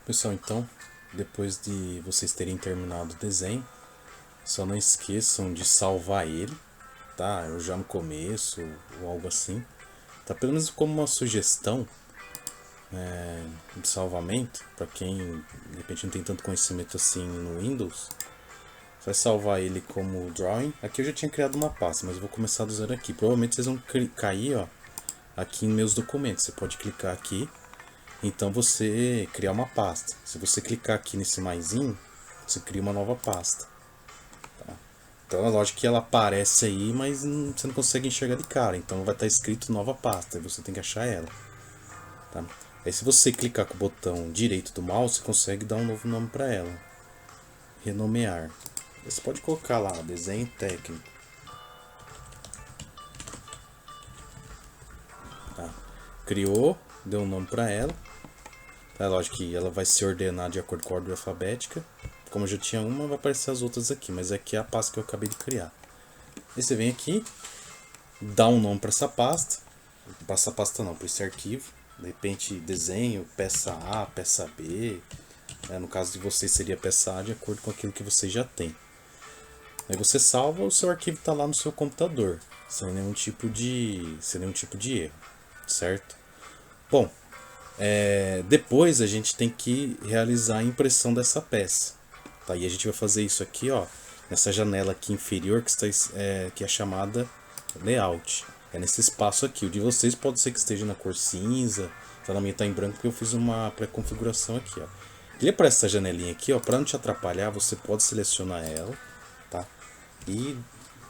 Pessoal, então, depois de vocês terem terminado o desenho, só não esqueçam de salvar ele, tá? Eu já no começo ou algo assim. Tá pelo menos como uma sugestão de salvamento, para quem de repente não tem tanto conhecimento assim no Windows. Você vai salvar ele como drawing. Aqui eu já tinha criado uma pasta, mas eu vou começar do zero aqui. Provavelmente vocês vão cair, ó, aqui em meus documentos. Você pode clicar aqui. Então você criar uma pasta. Se você clicar aqui nesse maisinho, você cria uma nova pasta. Então é lógico que ela aparece aí, mas você não consegue enxergar de cara. Então vai estar escrito nova pasta e você tem que achar ela. Tá? Aí se você clicar com o botão direito do mouse, você consegue dar um novo nome para ela. Renomear. Você pode colocar lá, desenho técnico. Tá? Criou, deu um nome para ela. É lógico que ela vai se ordenar de acordo com a ordem alfabética. Como eu já tinha uma, vai aparecer as outras aqui, mas aqui é a pasta que eu acabei de criar. Aí você vem aqui, dá um nome para essa pasta. Para essa pasta não, para esse arquivo. De repente, desenho, peça A, peça B. No caso de vocês seria peça A de acordo com aquilo que vocês já têm. Aí você salva, o seu arquivo está lá no seu computador, sem nenhum tipo de erro, certo? Bom, depois a gente tem que realizar a impressão dessa peça. Tá? E a gente vai fazer isso aqui, ó, nessa janela aqui inferior que é chamada layout. É nesse espaço aqui. O de vocês pode ser que esteja na cor cinza, tá? Na minha tá em branco porque eu fiz uma pré-configuração aqui, ó. Ele para essa janelinha aqui, ó, para não te atrapalhar, você pode selecionar ela, tá? E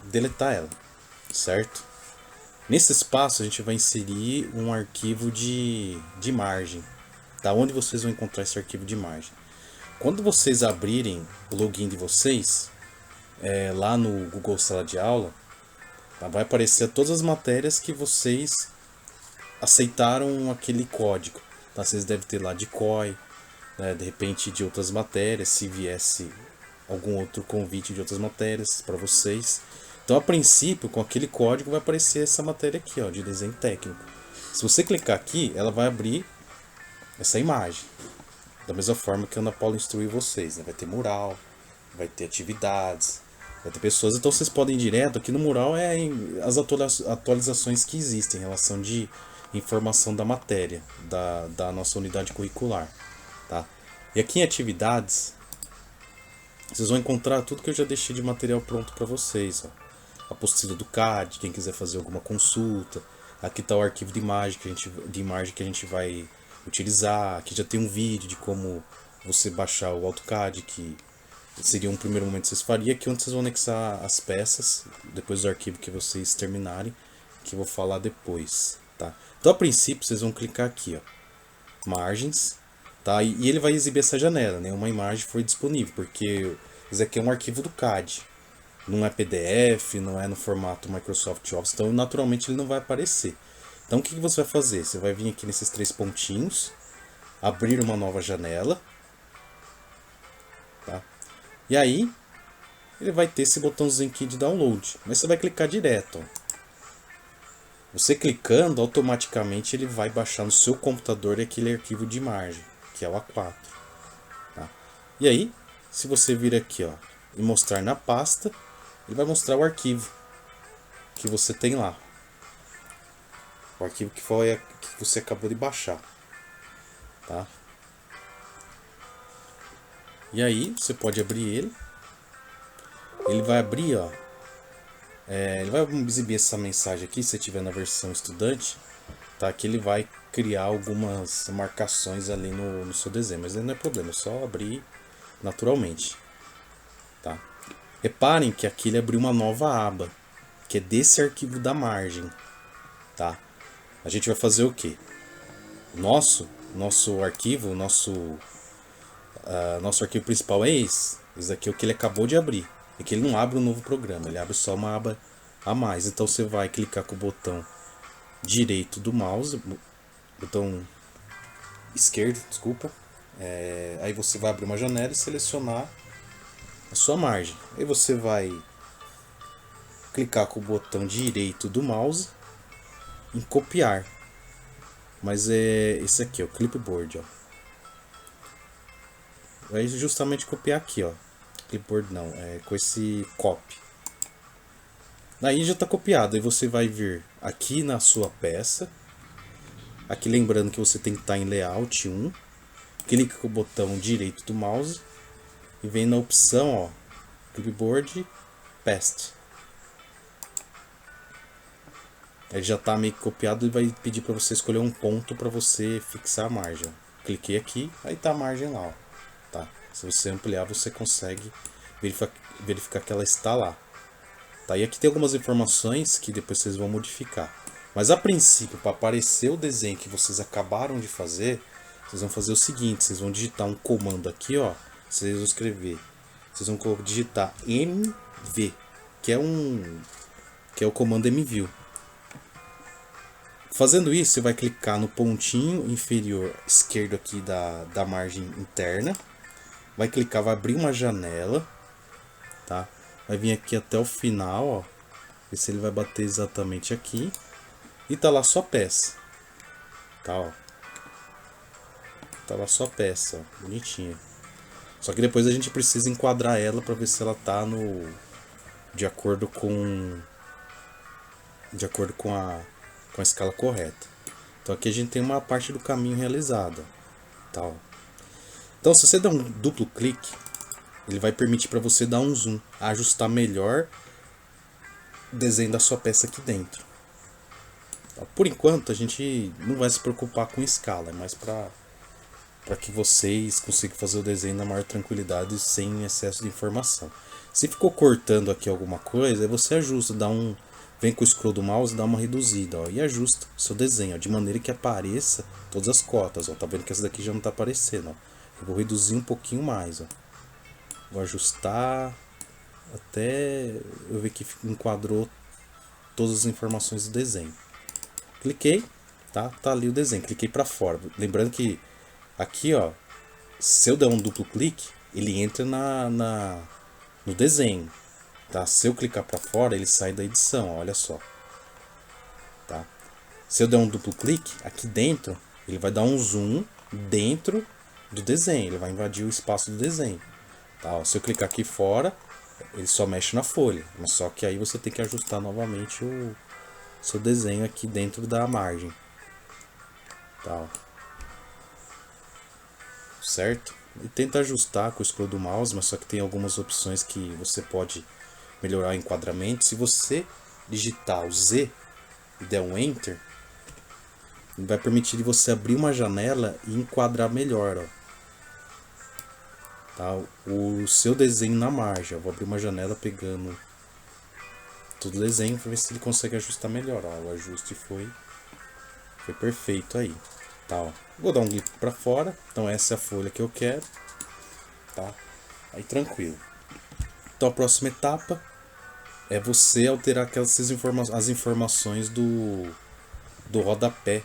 deletar ela, certo? Nesse espaço a gente vai inserir um arquivo de margem. Da onde vocês vão encontrar esse arquivo de margem? Quando vocês abrirem o login de vocês, lá no Google Sala de Aula, tá, vai aparecer todas as matérias que vocês aceitaram aquele código. Tá? Vocês devem ter lá de COI, né, de repente de outras matérias, se viesse algum outro convite de outras matérias para vocês. Então, a princípio, com aquele código vai aparecer essa matéria aqui, ó, de desenho técnico. Se você clicar aqui, ela vai abrir essa imagem. Da mesma forma que a Ana Paula instruiu vocês, né? Vai ter mural, vai ter atividades, vai ter pessoas. Então vocês podem ir direto. Aqui no mural é as atualizações que existem em relação de informação da matéria, da nossa unidade curricular. Tá? E aqui em atividades, vocês vão encontrar tudo que eu já deixei de material pronto para vocês. Ó. A apostila do CAD, quem quiser fazer alguma consulta. Aqui está o arquivo de imagem que a gente vai utilizar. Aqui já tem um vídeo de como você baixar o AutoCAD, que seria um primeiro momento que vocês fariam. Aqui onde vocês vão anexar as peças, depois do arquivo que vocês terminarem, que eu vou falar depois. Tá? Então a princípio vocês vão clicar aqui, ó, margens, tá? E ele vai exibir essa janela, nenhuma imagem foi disponível, porque isso aqui é um arquivo do CAD. Não é PDF, não é no formato Microsoft Office, então naturalmente ele não vai aparecer. Então o que você vai fazer? Você vai vir aqui nesses três pontinhos, abrir uma nova janela, tá? E aí ele vai ter esse botãozinho aqui de download, mas você vai clicar direto. Ó. Você clicando, automaticamente ele vai baixar no seu computador aquele arquivo de imagem, que é o A4. Tá? E aí, se você vir aqui, ó, e mostrar na pasta, ele vai mostrar o arquivo que você tem lá. O arquivo que você acabou de baixar. Tá? E aí, você pode abrir ele. Ele vai abrir, ó. Ele vai exibir essa mensagem aqui, se você estiver na versão estudante, tá? Que ele vai criar algumas marcações ali no seu desenho, mas não é problema, é só abrir naturalmente, tá? Reparem que aqui ele abriu uma nova aba, que é desse arquivo da margem, tá? A gente vai fazer o quê? Nosso arquivo, nosso arquivo principal é esse. Esse aqui é o que ele acabou de abrir. É que ele não abre um novo programa, ele abre só uma aba a mais. Então você vai clicar com o botão direito do mouse, botão esquerdo, desculpa. Aí você vai abrir uma janela e selecionar a sua margem. Aí você vai clicar com o botão direito do mouse em copiar. Mas é esse aqui, o clipboard, ó. vai justamente copiar aqui, ó. Clipboard não, com esse copy. Aí já está copiado, aí você vai vir aqui na sua peça. Aqui lembrando que você tem que estar em Layout 1. Clica com o botão direito do mouse e vem na opção, ó, Clipboard Paste. Ele já está meio que copiado e vai pedir para você escolher um ponto para você fixar a margem. Cliquei aqui, aí está a margem lá, ó. Tá? Se você ampliar, você consegue verificar que ela está lá. Tá? E aqui tem algumas informações que depois vocês vão modificar. Mas a princípio, para aparecer o desenho que vocês acabaram de fazer, vocês vão fazer o seguinte: vocês vão digitar um comando aqui, ó. Vocês vão escrever, vocês vão digitar MV, que é o comando MView. Fazendo isso, você vai clicar no pontinho inferior esquerdo aqui da margem interna. Vai clicar, vai abrir uma janela, tá? Vai vir aqui até o final, ó. Ver se ele vai bater exatamente aqui. E tá lá sua peça. Tá, ó. Tá lá sua peça, ó. Bonitinha. Só que depois a gente precisa enquadrar ela para ver se ela tá de acordo com a escala correta. Então aqui a gente tem uma parte do caminho realizada, tá, ó. Então se você der um duplo clique, ele vai permitir para você dar um zoom, ajustar melhor o desenho da sua peça aqui dentro. Por enquanto a gente não vai se preocupar com escala, é mais para que vocês consigam fazer o desenho na maior tranquilidade sem excesso de informação. Se ficou cortando aqui alguma coisa, aí você ajusta, vem com o scroll do mouse, dá uma reduzida, ó, e ajusta o seu desenho, ó, de maneira que apareça todas as cotas, ó. Tá vendo que essa daqui já não tá aparecendo, ó. Eu vou reduzir um pouquinho mais, ó. Vou ajustar até eu ver que enquadrou todas as informações do desenho. Cliquei, tá ali o desenho, cliquei para fora. Lembrando que aqui, ó, se eu der um duplo clique, ele entra no desenho, tá? Se eu clicar para fora, ele sai da edição, ó, olha só, tá? Se eu der um duplo clique aqui dentro, ele vai dar um zoom dentro do desenho, ele vai invadir o espaço do desenho, tá? Ó, se eu clicar aqui fora, ele só mexe na folha, mas só que aí você tem que ajustar novamente o seu desenho aqui dentro da margem, tá, ó. Certo? E tenta ajustar com o scroll do mouse, mas só que tem algumas opções que você pode melhorar o enquadramento. Se você digitar o Z e der um Enter, ele vai permitir você abrir uma janela e enquadrar melhor, ó, tá? O seu desenho na margem. Eu vou abrir uma janela pegando todo o desenho para ver se ele consegue ajustar melhor, ó. O ajuste foi perfeito aí, tá, ó. Vou dar um clique para fora. Então essa é a folha que eu quero, tá? Aí tranquilo. Então a próxima etapa é você alterar as informações do rodapé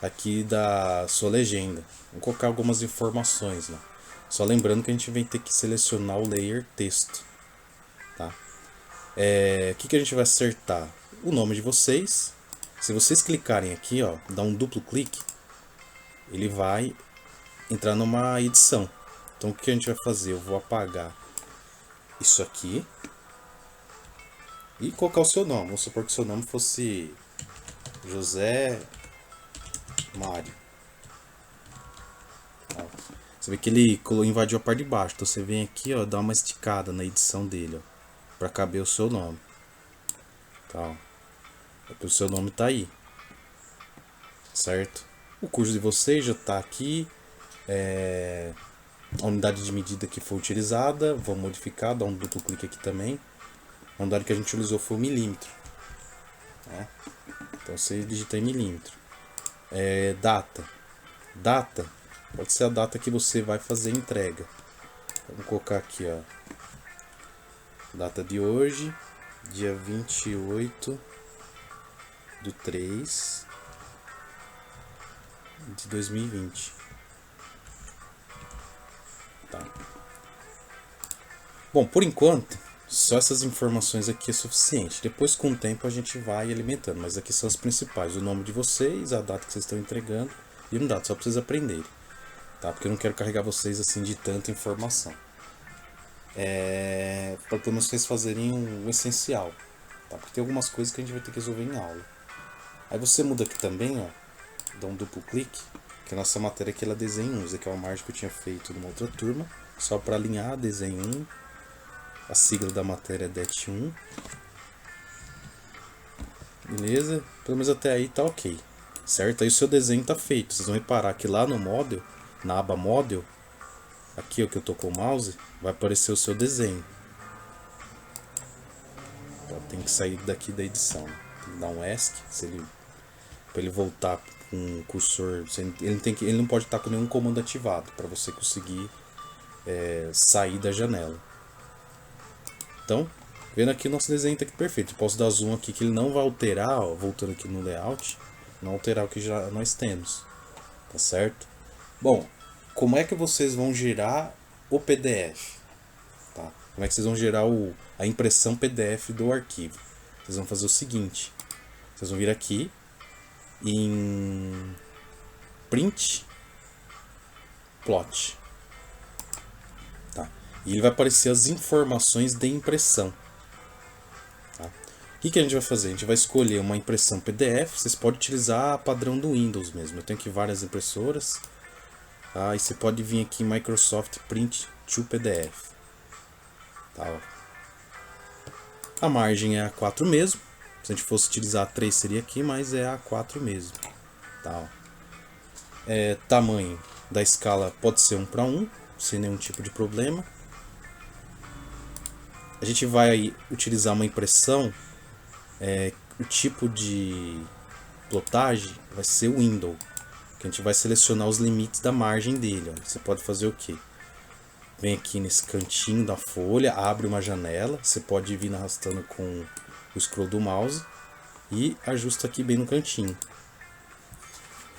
aqui da sua legenda. Vou colocar algumas informações lá. Só lembrando que a gente vai ter que selecionar o layer texto, tá? O que a gente vai acertar? O nome de vocês. Se vocês clicarem aqui, ó, dá um duplo clique, ele vai entrar numa edição. Então o que a gente vai fazer? Eu vou apagar isso aqui e colocar o seu nome. Vamos supor que o seu nome fosse José Mário. Ó, você vê que ele invadiu a parte de baixo. Então você vem aqui, ó, dá uma esticada na edição dele, ó, para caber o seu nome. Tá, ó. O seu nome tá aí, certo? O curso de vocês já tá aqui. A unidade de medida que foi utilizada, vou modificar, dar um duplo clique aqui também. A unidade que a gente utilizou foi o milímetro, né? Então você digita em milímetro. Data pode ser a data que você vai fazer a entrega. Vamos colocar aqui, ó, data de hoje, dia 28/3 de 2020. Tá. Bom, por enquanto, só essas informações aqui é suficiente. Depois, com o tempo, a gente vai alimentando. Mas aqui são as principais. O nome de vocês, a data que vocês estão entregando e um dado, só para vocês aprenderem. tá? Porque eu não quero carregar vocês assim de tanta informação. Para pelo menos vocês fazerem o essencial, tá? Porque tem algumas coisas que a gente vai ter que resolver em aula. Aí você muda aqui também, ó, dá um duplo clique, que a nossa matéria aqui ela é desenho 1, isso aqui é uma margem que eu tinha feito numa outra turma, só para alinhar desenho 1, a sigla da matéria é DET1, beleza? Pelo menos até aí tá ok, certo? Aí o seu desenho tá feito, vocês vão reparar que lá no Model, na aba Model, aqui ó, que eu tô com o mouse, vai aparecer o seu desenho. Tem que sair daqui da edição, tem que dar um ESC, para ele voltar com o cursor, ele não pode estar com nenhum comando ativado para você conseguir sair da janela. Então, vendo aqui o nosso desenho está aqui perfeito. Eu posso dar zoom aqui que ele não vai alterar, ó, voltando aqui no layout, não alterar o que já nós temos, tá certo? Bom, como é que vocês vão gerar o PDF? Tá? Como é que vocês vão gerar a impressão PDF do arquivo? Vocês vão fazer o seguinte, vocês vão vir aqui em Print Plot, tá? E ele vai aparecer as informações de impressão, tá? O que a gente vai fazer? A gente vai escolher uma impressão PDF. Vocês podem utilizar a padrão do Windows mesmo. Eu tenho aqui várias impressoras, tá? E você pode vir aqui em Microsoft Print to PDF, tá? A margem é A4 mesmo. Se a gente fosse utilizar A3 seria aqui, mas é A4 mesmo, tá? Tamanho da escala pode ser 1:1, sem nenhum tipo de problema. A gente vai utilizar uma impressão, o tipo de plotagem vai ser o window, que a gente vai selecionar os limites da margem dele. Ó. Você pode fazer o que? Vem aqui nesse cantinho da folha, abre uma janela, você pode vir arrastando com o scroll do mouse e ajusta aqui bem no cantinho,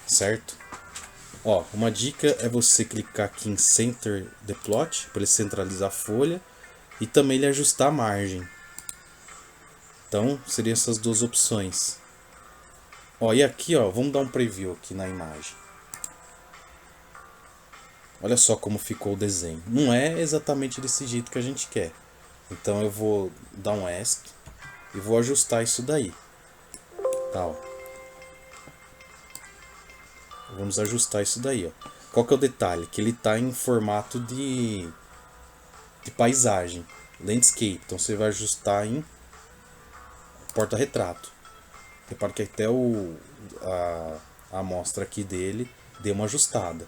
certo? Ó, uma dica é você clicar aqui em Center the Plot para ele centralizar a folha e também ele ajustar a margem. Então seriam essas duas opções. Ó, e aqui ó, vamos dar um preview aqui na imagem. Olha só como ficou o desenho. Não é exatamente desse jeito que a gente quer. Então eu vou dar um ESC e vou ajustar isso daí. Tá, ó. Vamos ajustar isso daí, ó. Qual que é o detalhe? Que ele está em formato de paisagem, landscape. Então você vai ajustar em porta-retrato. Repare que até a amostra aqui dele deu uma ajustada.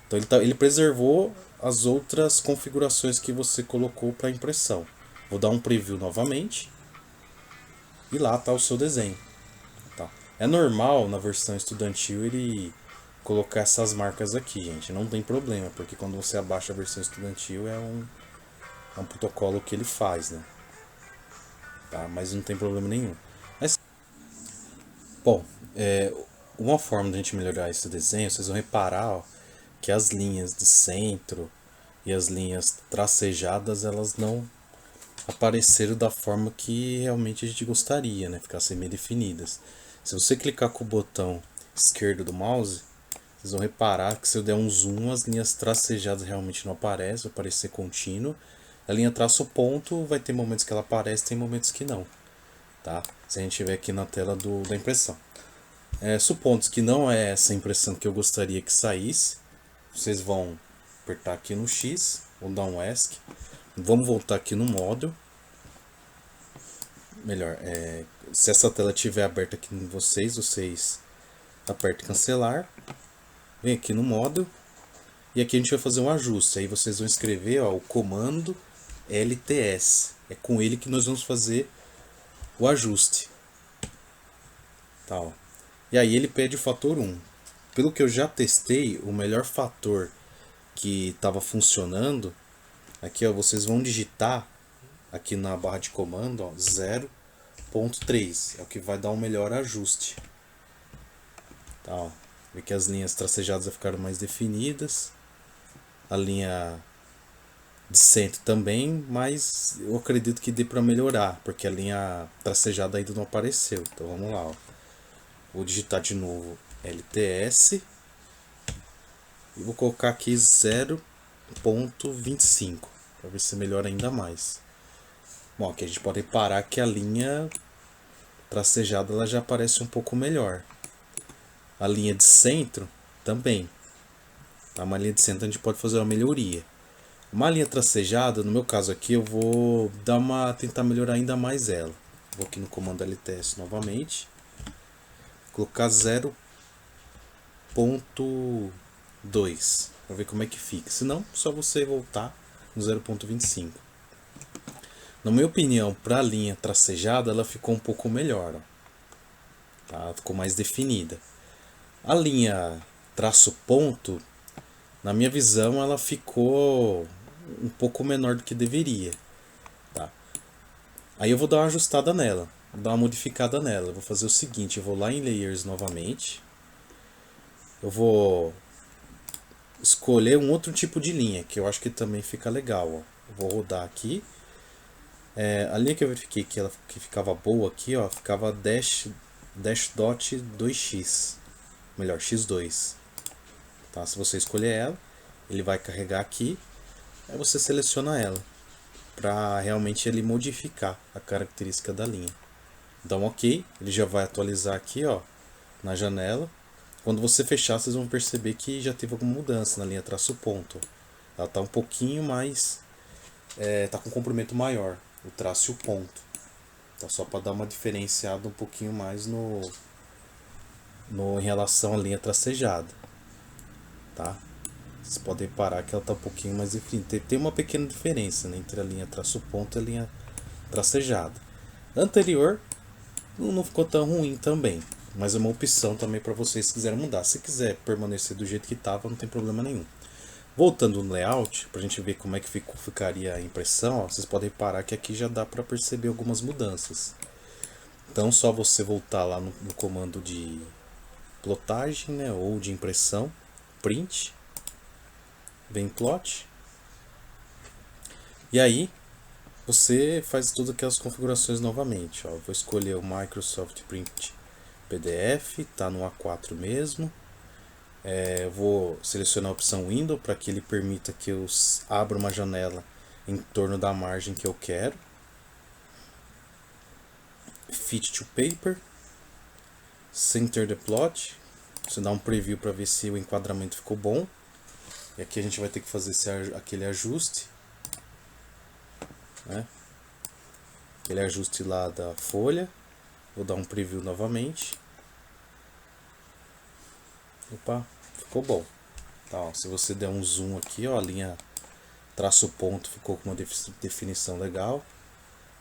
Então ele preservou as outras configurações que você colocou para impressão. Vou dar um preview novamente. E lá está o seu desenho. Tá. É normal na versão estudantil ele colocar essas marcas aqui, gente. Não tem problema, porque quando você abaixa a versão estudantil é um protocolo que ele faz, né? Tá? Mas não tem problema nenhum. Mas, bom, uma forma de a gente melhorar esse desenho, vocês vão reparar ó, que as linhas de centro e as linhas tracejadas, elas não apareceram da forma que realmente a gente gostaria, né? Ficassem bem definidas. Se você clicar com o botão esquerdo do mouse, vocês vão reparar que se eu der um zoom, as linhas tracejadas realmente não aparecem, vai aparecer contínuo. A linha traço ponto, vai ter momentos que ela aparece, tem momentos que não, tá? Se a gente tiver aqui na tela da impressão. Supondo que não é essa impressão que eu gostaria que saísse, vocês vão apertar aqui no X, ou dar um ESC. Vamos voltar aqui no Model. Melhor, se essa tela estiver aberta aqui em vocês apertam cancelar. Vem aqui no Model. E aqui a gente vai fazer um ajuste. Aí vocês vão escrever ó, o comando LTS. É com ele que nós vamos fazer o ajuste. Tá, ó. E aí ele pede o fator 1. Pelo que eu já testei, o melhor fator que estava funcionando, aqui ó, vocês vão digitar aqui na barra de comando ó, 0.3. É o que vai dar um melhor ajuste. Tá, ó. Vê que as linhas tracejadas ficaram mais definidas. A linha de centro também, mas eu acredito que dê para melhorar, porque a linha tracejada ainda não apareceu. Então vamos lá, ó. Vou digitar de novo LTS. E vou colocar aqui 0,25 para ver se melhora ainda mais. Bom, aqui a gente pode reparar que a linha tracejada ela já aparece um pouco melhor. A linha de centro também. Tá? Uma linha de centro a gente pode fazer uma melhoria. Uma linha tracejada, no meu caso aqui, eu vou tentar melhorar ainda mais ela. Vou aqui no comando LTS novamente. Colocar 0,2 para ver como é que fica. Se não, só você voltar no 0,25. Na minha opinião, para a linha tracejada, ela ficou um pouco melhor. Ó. Tá? Ficou mais definida. A linha traço ponto, na minha visão, ela ficou um pouco menor do que deveria. Tá? Aí eu vou dar uma ajustada nela, vou dar uma modificada nela. Eu vou fazer o seguinte, eu vou lá em Layers novamente. Eu vou escolher um outro tipo de linha, que eu acho que também fica legal. Ó. Eu vou rodar aqui. A linha que eu verifiquei que ficava boa aqui, ó, ficava dash dot 2x. Melhor, x2. Tá? Se você escolher ela, ele vai carregar aqui. Aí você seleciona ela para realmente ele modificar a característica da linha. Dá um OK, ele já vai atualizar aqui, ó, na janela. Quando você fechar, vocês vão perceber que já teve alguma mudança na linha traço ponto. Ela tá um pouquinho mais, tá com um comprimento maior, o traço e o ponto. Tá só para dar uma diferenciada um pouquinho mais em relação à linha tracejada, tá? Vocês podem reparar que ela está um pouquinho mais definida. Tem uma pequena diferença, né, entre a linha traço ponto e a linha tracejada. A anterior não ficou tão ruim também, mas é uma opção também para vocês que quiserem mudar. Se quiser permanecer do jeito que estava, não tem problema nenhum. Voltando no layout, para a gente ver como é que ficaria a impressão, ó, vocês podem reparar que aqui já dá para perceber algumas mudanças. Então só você voltar lá no comando de plotagem, né, ou de impressão, print, vem plot, e aí você faz todas aquelas configurações novamente. Ó. Vou escolher o Microsoft Print PDF, tá no A4 mesmo. Vou selecionar a opção Window para que ele permita que eu abra uma janela em torno da margem que eu quero. Fit to Paper, Center the Plot. Você dá um preview para ver se o enquadramento ficou bom. E aqui a gente vai ter que fazer aquele ajuste, né? Aquele ajuste lá da folha. Vou dar um preview novamente. Opa, ficou bom. Tá, ó, se você der um zoom aqui, ó, a linha traço ponto ficou com uma definição legal.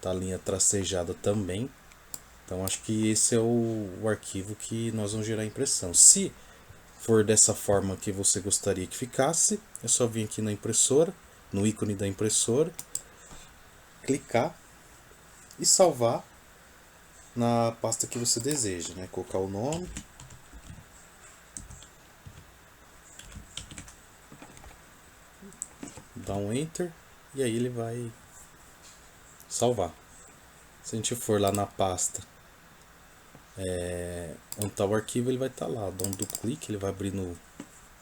Tá, a linha tracejada também. Então acho que esse é o arquivo que nós vamos gerar impressão. Se for dessa forma que você gostaria que ficasse, é só vir aqui na impressora, no ícone da impressora, clicar e salvar na pasta que você deseja, né? Colocar o nome, dar um Enter e aí ele vai salvar. Se a gente for lá na pasta onde está o arquivo, ele vai estar lá. Dá um duplo clique, ele vai abrir no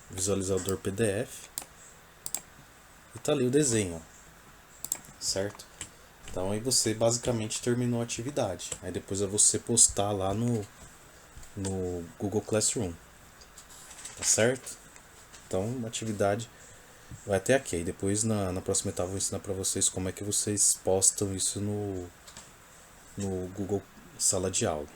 visualizador PDF e tá ali o desenho, ó. Certo? Então aí você basicamente terminou a atividade. Aí depois é você postar lá no Google Classroom. Tá certo? Então a atividade vai até aqui. Aí depois na próxima etapa eu vou ensinar para vocês como é que vocês postam isso no Google Sala de Aula.